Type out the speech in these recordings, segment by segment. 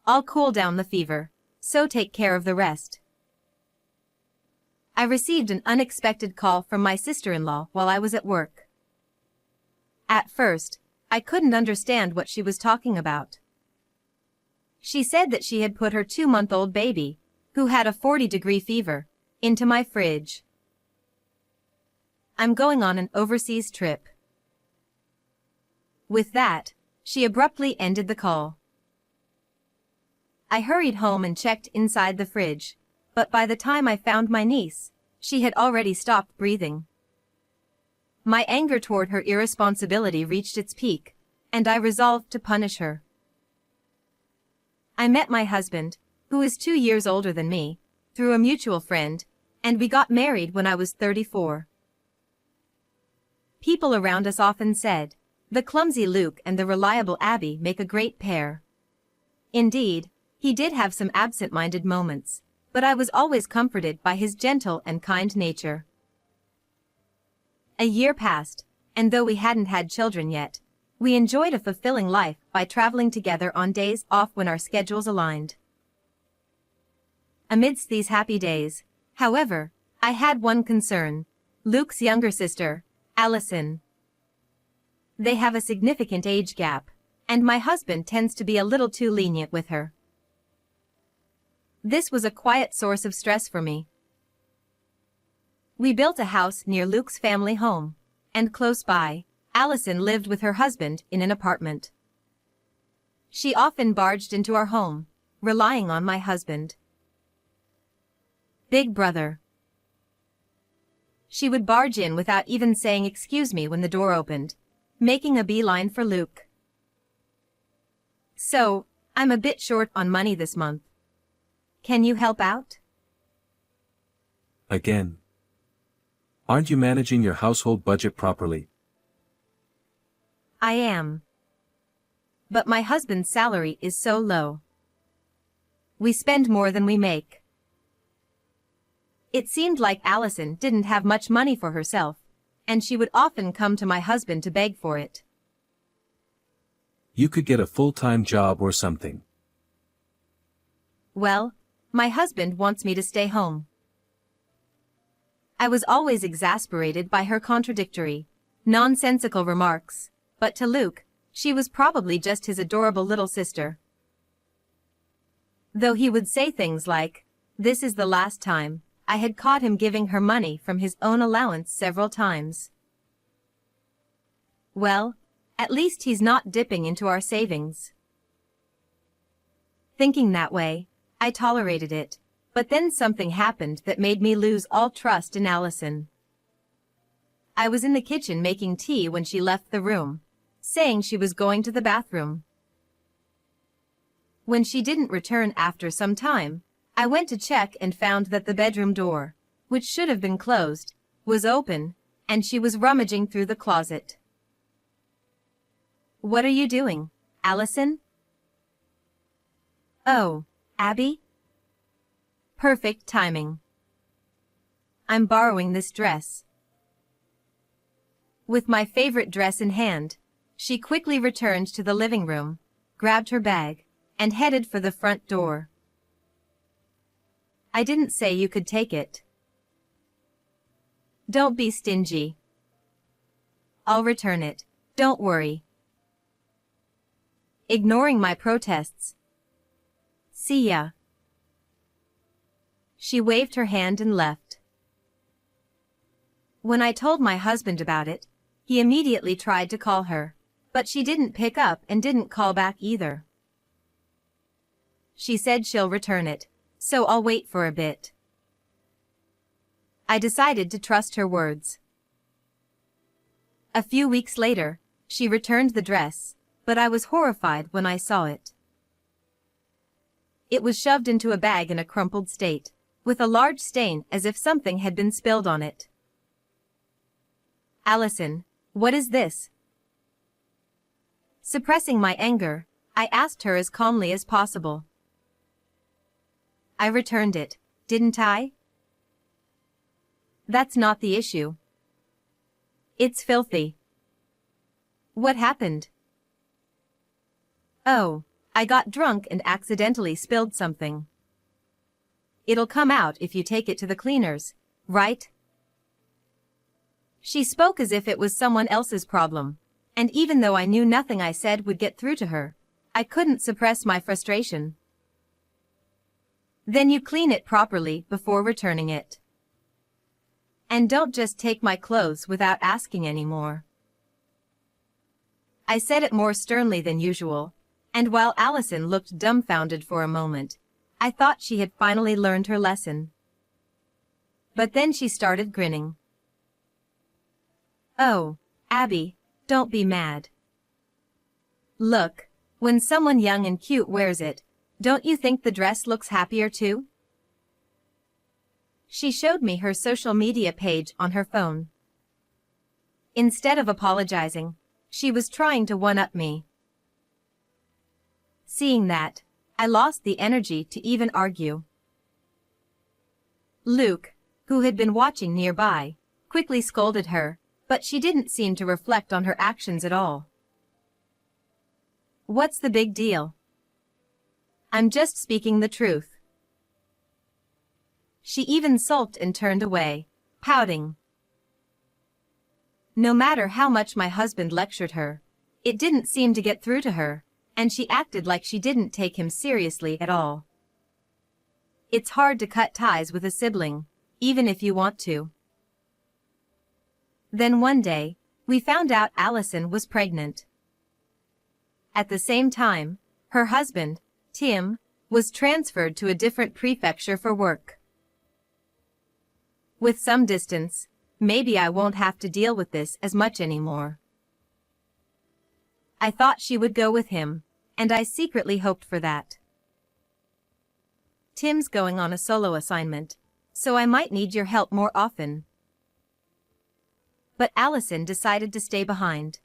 I'll cool down the fever, so take care of the rest. I received an unexpected call from my sister-in-law while I was at work. At first, I couldn't understand what she was talking about. She said that she had put her 2-month-old baby, who had a 40-degree fever, into my fridge. I'm going on an overseas trip. With that, she abruptly ended the call. I hurried home and checked inside the fridge, but by the time I found my niece, she had already stopped breathing. My anger toward her irresponsibility reached its peak, and I resolved to punish her. I met my husband, who is 2 years older than me, through a mutual friend, and we got married when I was 34. People around us often said, the clumsy Luke and the reliable Abby make a great pair. Indeed, he did have some absent-minded moments, but I was always comforted by his gentle and kind nature. A year passed, and though we hadn't had children yet, we enjoyed a fulfilling life by traveling together on days off when our schedules aligned. Amidst these happy days, however, I had one concern: Luke's younger sister, Allison. They have a significant age gap, and my husband tends to be a little too lenient with her. This was a quiet source of stress for me. We built a house near Luke's family home, and close by, Allison lived with her husband in an apartment. She often barged into our home, relying on my husband. Big brother. She would barge in without even saying excuse me when the door opened, making a beeline for Luke. So, I'm a bit short on money this month. Can you help out? Again. Aren't you managing your household budget properly? I am. But my husband's salary is so low. We spend more than we make. It seemed like Allison didn't have much money for herself, and she would often come to my husband to beg for it. You could get a full-time job or something. Well, my husband wants me to stay home. I was always exasperated by her contradictory, nonsensical remarks, but to Luke, she was probably just his adorable little sister. Though he would say things like, "This is the last time," I had caught him giving her money from his own allowance several times. Well, at least he's not dipping into our savings. Thinking that way, I tolerated it, but then something happened that made me lose all trust in Allison. I was in the kitchen making tea when she left the room, saying she was going to the bathroom. When she didn't return after some time, I went to check and found that the bedroom door, which should have been closed, was open, and she was rummaging through the closet. "What are you doing, Allison?" "Oh, Abby? Perfect timing. I'm borrowing this dress." With my favorite dress in hand, she quickly returned to the living room, grabbed her bag, and headed for the front door. "I didn't say you could take it." "Don't be stingy. I'll return it, don't worry." Ignoring my protests, "See ya." She waved her hand and left. When I told my husband about it, he immediately tried to call her, but she didn't pick up and didn't call back either. She said she'll return it, so I'll wait for a bit. I decided to trust her words. A few weeks later, she returned the dress, but I was horrified when I saw it. It was shoved into a bag in a crumpled state, with a large stain as if something had been spilled on it. "Allison, what is this?" Suppressing my anger, I asked her as calmly as possible. "I returned it, didn't I?" "That's not the issue. It's filthy." "What happened?" "Oh, I got drunk and accidentally spilled something. It'll come out if you take it to the cleaners, right? She spoke as if it was someone else's problem, and even though I knew nothing I said would get through to her, I couldn't suppress my frustration. Then you clean it properly before returning it. And don't just take my clothes without asking anymore. I said it more sternly than usual, and while Allison looked dumbfounded for a moment, I thought she had finally learned her lesson. But then she started grinning. Oh, Abby, don't be mad. Look, when someone young and cute wears it, don't you think the dress looks happier too? She showed me her social media page on her phone. Instead of apologizing, she was trying to one-up me. Seeing that, I lost the energy to even argue. Luke, who had been watching nearby, quickly scolded her, but she didn't seem to reflect on her actions at all. What's the big deal? I'm just speaking the truth. She even sulked and turned away, pouting. No matter how much my husband lectured her, it didn't seem to get through to her, and she acted like she didn't take him seriously at all. It's hard to cut ties with a sibling, even if you want to. Then one day, we found out Allison was pregnant. At the same time, her husband, Tim, was transferred to a different prefecture for work. With some distance, maybe I won't have to deal with this as much anymore. I thought she would go with him, and I secretly hoped for that. Tim's going on a solo assignment, so I might need your help more often. But Allison decided to stay behind.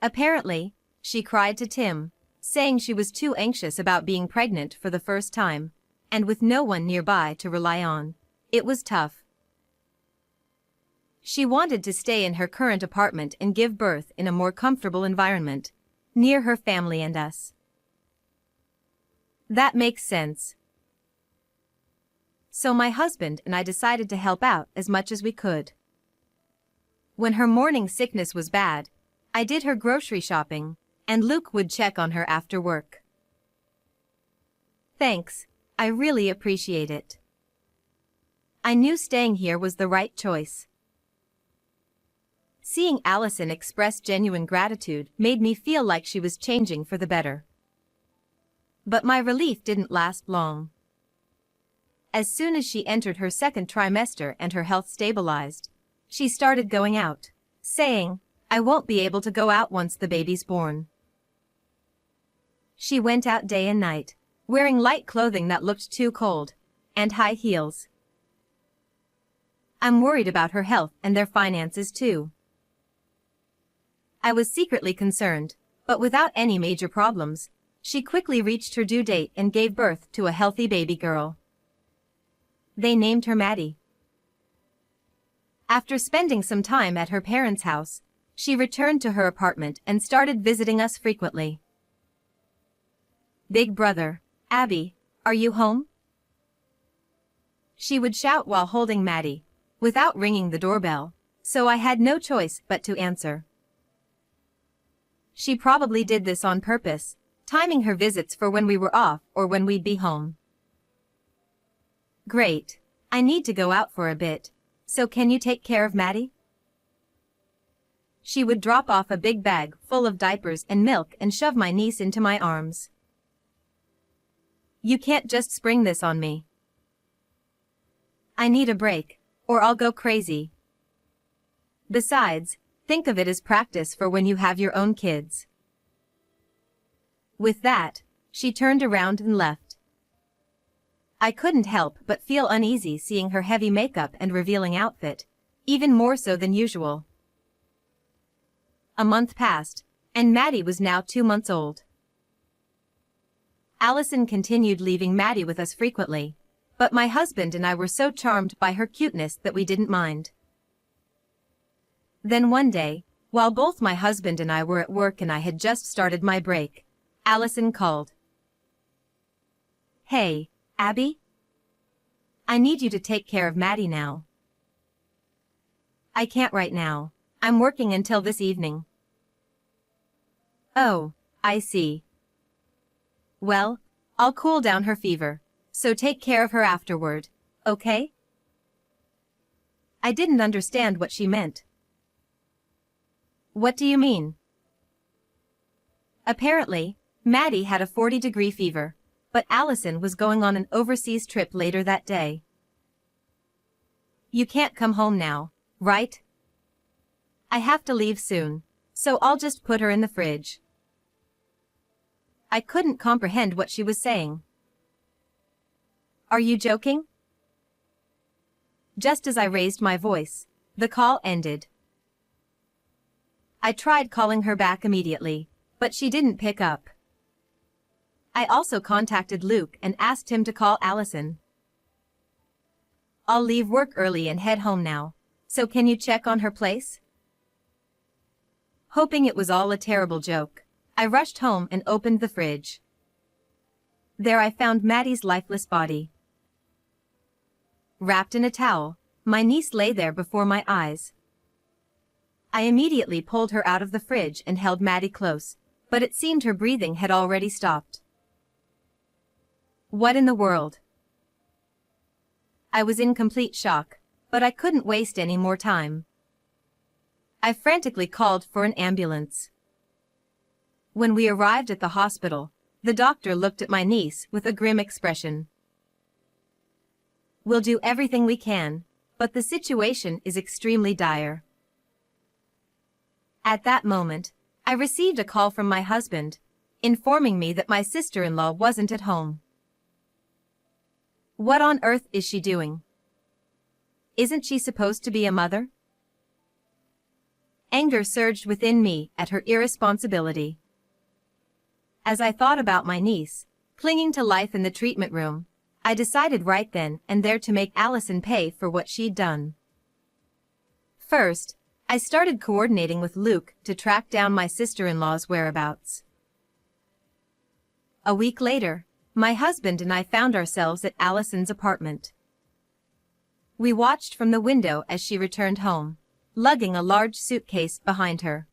Apparently, she cried to Tim, saying she was too anxious about being pregnant for the first time, and with no one nearby to rely on, it was tough. She wanted to stay in her current apartment and give birth in a more comfortable environment, near her family and us. That makes sense. So my husband and I decided to help out as much as we could. When her morning sickness was bad, I did her grocery shopping, and Luke would check on her after work. Thanks, I really appreciate it. I knew staying here was the right choice. Seeing Allison express genuine gratitude made me feel like she was changing for the better. But my relief didn't last long. As soon as she entered her second trimester and her health stabilized, she started going out, saying, I won't be able to go out once the baby's born. She went out day and night, wearing light clothing that looked too cold, and high heels. I'm worried about her health and their finances too. I was secretly concerned, but without any major problems, she quickly reached her due date and gave birth to a healthy baby girl. They named her Maddie. After spending some time at her parents' house, she returned to her apartment and started visiting us frequently. Big brother, Abby, are you home? She would shout while holding Maddie, without ringing the doorbell, so I had no choice but to answer. She probably did this on purpose, timing her visits for when we were off or when we'd be home. Great, I need to go out for a bit, so can you take care of Maddie? She would drop off a big bag full of diapers and milk and shove my niece into my arms. You can't just spring this on me. I need a break, or I'll go crazy. Besides, think of it as practice for when you have your own kids. With that, she turned around and left. I couldn't help but feel uneasy seeing her heavy makeup and revealing outfit, even more so than usual. A month passed, and Maddie was now 2 months old. Allison continued leaving Maddie with us frequently, but my husband and I were so charmed by her cuteness that we didn't mind. Then one day, while both my husband and I were at work and I had just started my break, Allison called. Hey, Abby? I need you to take care of Maddie now. I can't right now. I'm working until this evening. Oh, I see. Well, I'll cool down her fever, so take care of her afterward, okay? I didn't understand what she meant. What do you mean? Apparently, Maddie had a 40-degree fever, but Allison was going on an overseas trip later that day. You can't come home now, right? I have to leave soon, so I'll just put her in the fridge. I couldn't comprehend what she was saying. Are you joking? Just as I raised my voice, the call ended. I tried calling her back immediately, but she didn't pick up. I also contacted Luke and asked him to call Allison. I'll leave work early and head home now, so can you check on her place? Hoping it was all a terrible joke, I rushed home and opened the fridge. There I found Maddie's lifeless body. Wrapped in a towel, my niece lay there before my eyes. I immediately pulled her out of the fridge and held Maddie close, but it seemed her breathing had already stopped. What in the world? I was in complete shock, but I couldn't waste any more time. I frantically called for an ambulance. When we arrived at the hospital, the doctor looked at my niece with a grim expression. We'll do everything we can, but the situation is extremely dire. At that moment, I received a call from my husband, informing me that my sister-in-law wasn't at home. What on earth is she doing? Isn't she supposed to be a mother? Anger surged within me at her irresponsibility. As I thought about my niece, clinging to life in the treatment room, I decided right then and there to make Allison pay for what she'd done. First, I started coordinating with Luke to track down my sister-in-law's whereabouts. A week later, my husband and I found ourselves at Allison's apartment. We watched from the window as she returned home, lugging a large suitcase behind her.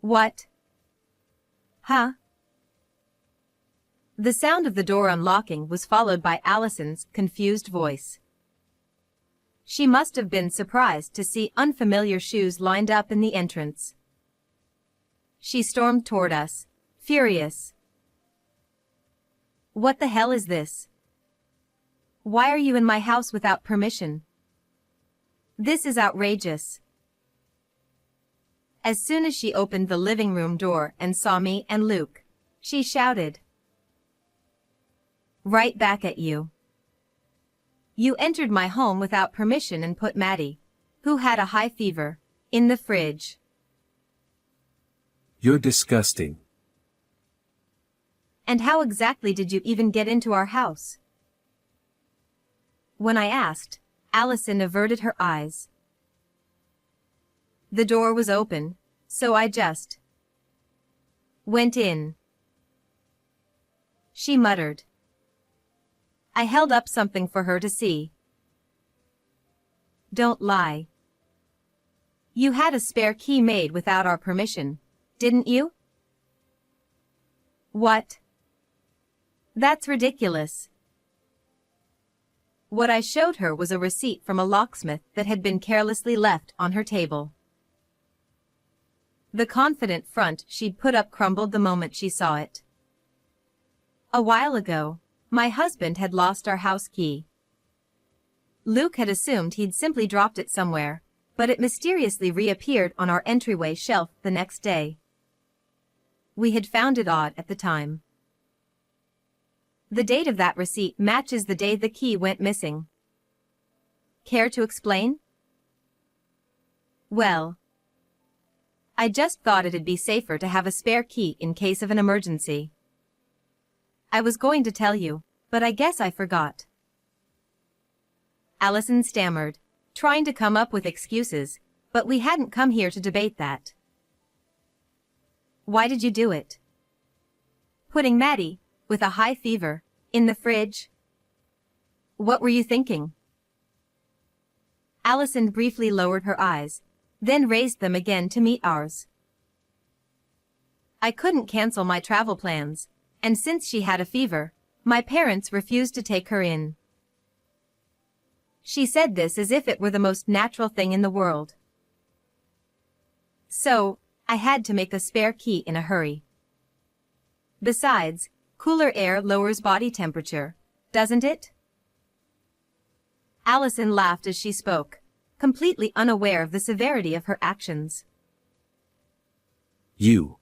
What? Huh? The sound of the door unlocking was followed by Allison's confused voice. She must have been surprised to see unfamiliar shoes lined up in the entrance. She stormed toward us, furious. What the hell is this? Why are you in my house without permission? This is outrageous. As soon as she opened the living room door and saw me and Luke, she shouted. Right back at you. You entered my home without permission and put Maddie, who had a high fever, in the fridge. You're disgusting. And how exactly did you even get into our house? When I asked, Allison averted her eyes. The door was open, so I just went in. She muttered. I held up something for her to see. Don't lie. You had a spare key made without our permission, didn't you? What? That's ridiculous. What I showed her was a receipt from a locksmith that had been carelessly left on her table. The confident front she'd put up crumbled the moment she saw it. A while ago, my husband had lost our house key. Luke had assumed he'd simply dropped it somewhere, but it mysteriously reappeared on our entryway shelf the next day. We had found it odd at the time. The date of that receipt matches the day the key went missing. Care to explain? Well, I just thought it'd be safer to have a spare key in case of an emergency. I was going to tell you, but I guess I forgot. Allison stammered, trying to come up with excuses, but we hadn't come here to debate that. Why did you do it? Putting Maddie, with a high fever, in the fridge? What were you thinking? Allison briefly lowered her eyes, then raised them again to meet ours. I couldn't cancel my travel plans, and since she had a fever, my parents refused to take her in. She said this as if it were the most natural thing in the world. So, I had to make a spare key in a hurry. Besides, cooler air lowers body temperature, doesn't it? Allison laughed as she spoke, completely unaware of the severity of her actions. You.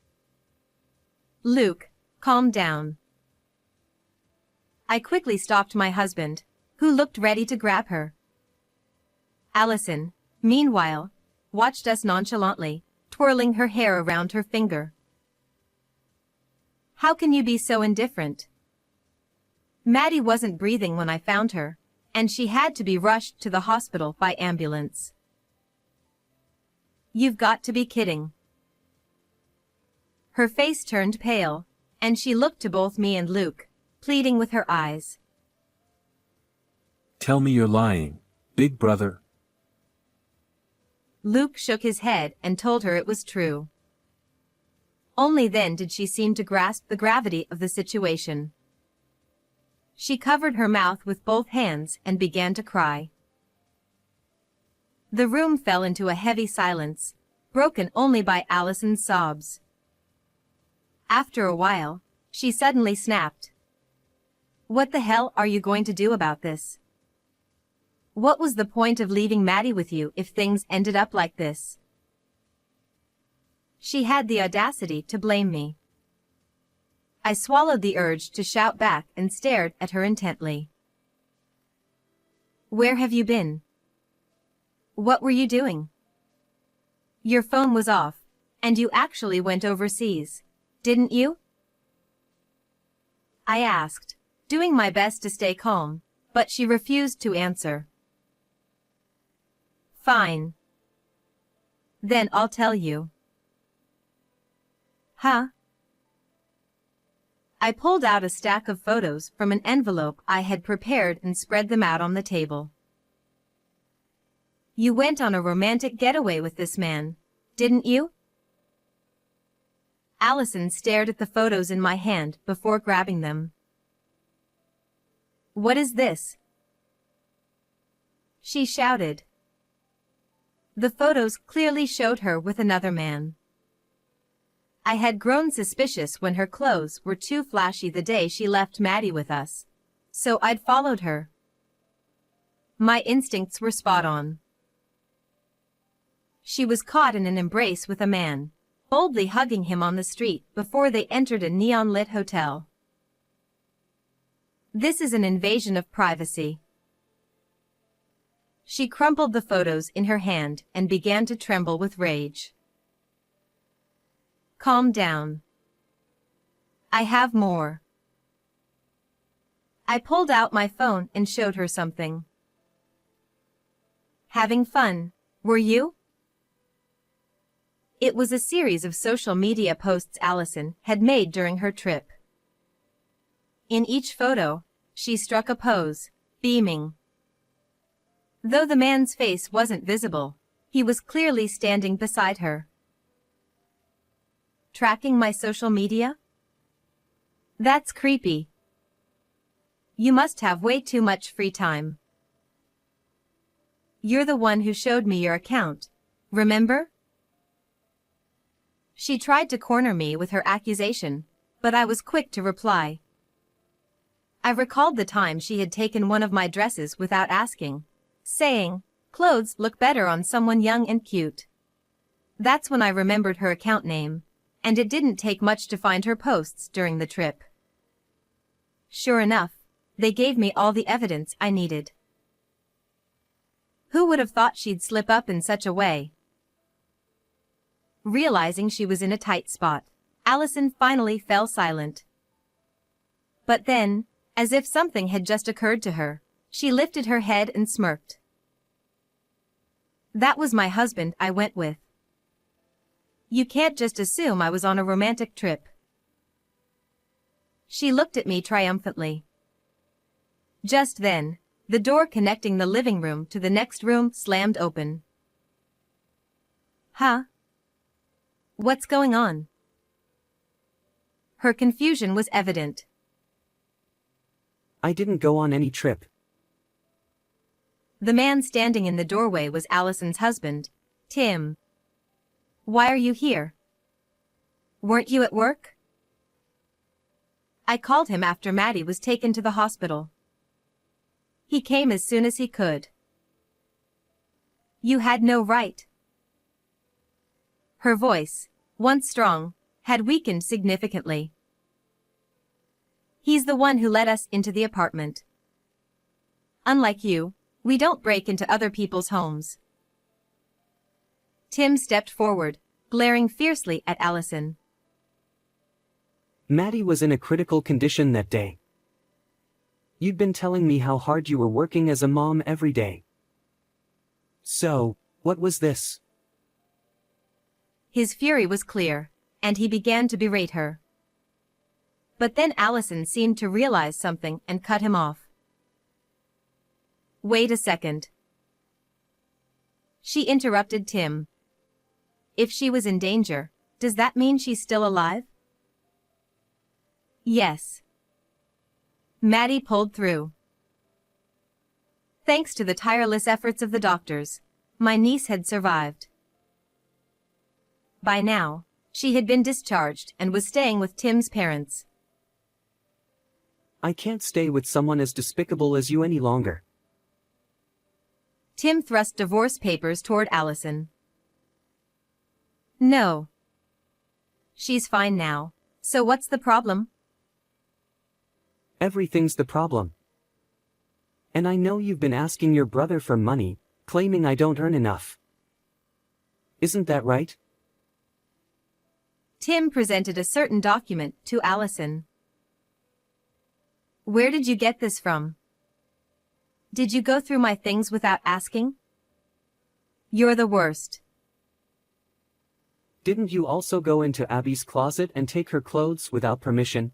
Luke, calm down. I quickly stopped my husband, who looked ready to grab her. Allison, meanwhile, watched us nonchalantly, twirling her hair around her finger. How can you be so indifferent? Maddie wasn't breathing when I found her, and she had to be rushed to the hospital by ambulance. You've got to be kidding. Her face turned pale, and she looked to both me and Luke, pleading with her eyes. Tell me you're lying, big brother. Luke shook his head and told her it was true. Only then did she seem to grasp the gravity of the situation. She covered her mouth with both hands and began to cry. The room fell into a heavy silence, broken only by Allison's sobs. After a while, she suddenly snapped. What the hell are you going to do about this? What was the point of leaving Maddie with you if things ended up like this? She had the audacity to blame me. I swallowed the urge to shout back and stared at her intently. Where have you been? What were you doing? Your phone was off, and you actually went overseas, didn't you? I asked, doing my best to stay calm, but she refused to answer. Fine. Then I'll tell you. Huh? I pulled out a stack of photos from an envelope I had prepared and spread them out on the table. You went on a romantic getaway with this man, didn't you? Allison stared at the photos in my hand before grabbing them. What is this? She shouted. The photos clearly showed her with another man. I had grown suspicious when her clothes were too flashy the day she left Maddie with us, so I'd followed her. My instincts were spot on. She was caught in an embrace with a man, boldly hugging him on the street before they entered a neon-lit hotel. This is an invasion of privacy. She crumpled the photos in her hand and began to tremble with rage. Calm down. I have more. I pulled out my phone and showed her something. Having fun, were you? It was a series of social media posts Allison had made during her trip. In each photo, she struck a pose, beaming. Though the man's face wasn't visible, he was clearly standing beside her. Tracking my social media? That's creepy. You must have way too much free time. You're the one who showed me your account, remember? She tried to corner me with her accusation, but I was quick to reply. I recalled the time she had taken one of my dresses without asking, saying, "Clothes look better on someone young and cute." That's when I remembered her account name, and it didn't take much to find her posts during the trip. Sure enough, they gave me all the evidence I needed. Who would have thought she'd slip up in such a way? Realizing she was in a tight spot, Allison finally fell silent. But then, as if something had just occurred to her, she lifted her head and smirked. That was my husband I went with. You can't just assume I was on a romantic trip. She looked at me triumphantly. Just then, the door connecting the living room to the next room slammed open. Huh? What's going on? Her confusion was evident. I didn't go on any trip. The man standing in the doorway was Allison's husband, Tim. Why are you here? Weren't you at work? I called him after Maddie was taken to the hospital. He came as soon as he could. You had no right. Her voice, once strong, had weakened significantly. He's the one who let us into the apartment. Unlike you, we don't break into other people's homes. Tim stepped forward, glaring fiercely at Allison. Maddie was in a critical condition that day. You'd been telling me how hard you were working as a mom every day. So, what was this? His fury was clear, and he began to berate her. But then Allison seemed to realize something and cut him off. Wait a second. She interrupted Tim. If she was in danger, does that mean she's still alive? Yes. Maddie pulled through. Thanks to the tireless efforts of the doctors, my niece had survived. By now, she had been discharged and was staying with Tim's parents. I can't stay with someone as despicable as you any longer. Tim thrust divorce papers toward Allison. No. She's fine now, so what's the problem? Everything's the problem. And I know you've been asking your brother for money, claiming I don't earn enough. Isn't that right? Tim presented a certain document to Allison. Where did you get this from? Did you go through my things without asking? You're the worst. Didn't you also go into Abby's closet and take her clothes without permission?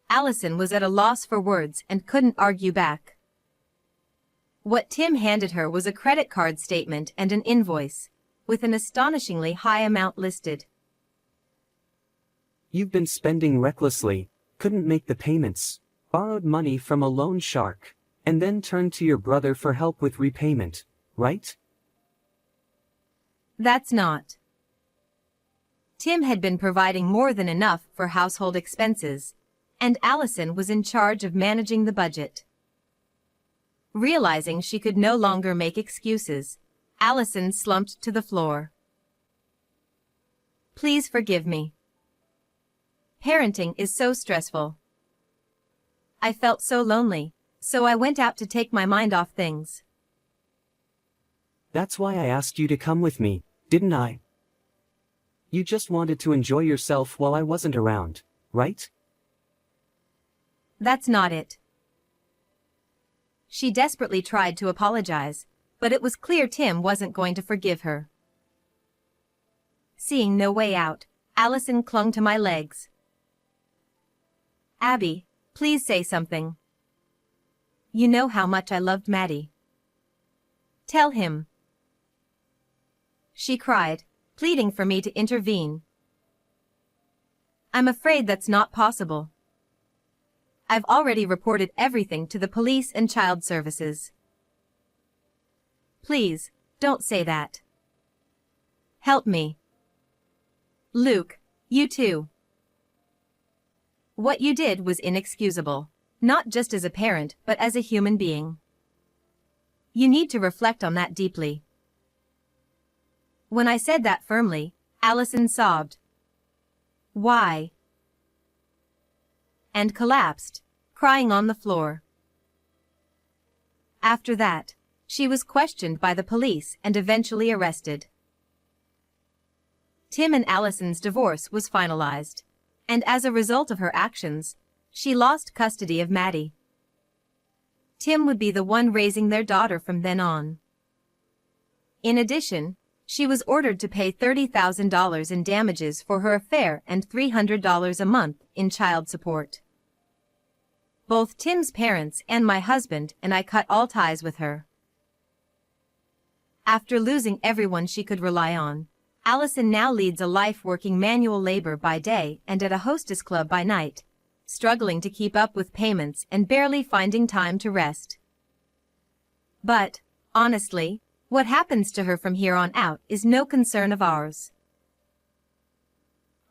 Allison was at a loss for words and couldn't argue back. What Tim handed her was a credit card statement and an invoice, with an astonishingly high amount listed. You've been spending recklessly, couldn't make the payments, borrowed money from a loan shark, and then turned to your brother for help with repayment, right? That's not. Tim had been providing more than enough for household expenses, and Allison was in charge of managing the budget. Realizing she could no longer make excuses, Allison slumped to the floor. Please forgive me. Parenting is so stressful. I felt so lonely, so I went out to take my mind off things. That's why I asked you to come with me, didn't I? You just wanted to enjoy yourself while I wasn't around, right? That's not it. She desperately tried to apologize, but it was clear Tim wasn't going to forgive her. Seeing no way out, Allison clung to my legs. Abby, please say something. You know how much I loved Maddie. Tell him. She cried, pleading for me to intervene. I'm afraid that's not possible. I've already reported everything to the police and child services. Please, don't say that. Help me. Luke, you too. What you did was inexcusable, not just as a parent but as a human being. You need to reflect on that deeply. When I said that firmly, Allison sobbed. Why? And collapsed, crying on the floor. After that, she was questioned by the police and eventually arrested. Tim and Allison's divorce was finalized, and as a result of her actions, she lost custody of Maddie. Tim would be the one raising their daughter from then on. In addition, She was ordered to pay $30,000 in damages for her affair and $300 a month in child support. Both Tim's parents and my husband and I cut all ties with her. After losing everyone she could rely on, Allison now leads a life working manual labor by day and at a hostess club by night, struggling to keep up with payments and barely finding time to rest. But, honestly, what happens to her from here on out is no concern of ours.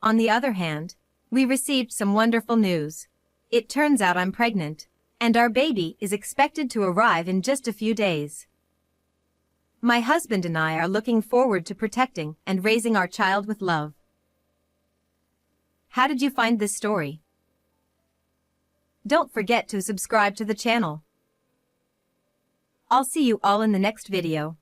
On the other hand, we received some wonderful news. It turns out I'm pregnant, and our baby is expected to arrive in just a few days. My husband and I are looking forward to protecting and raising our child with love. How did you find this story? Don't forget to subscribe to the channel. I'll see you all in the next video.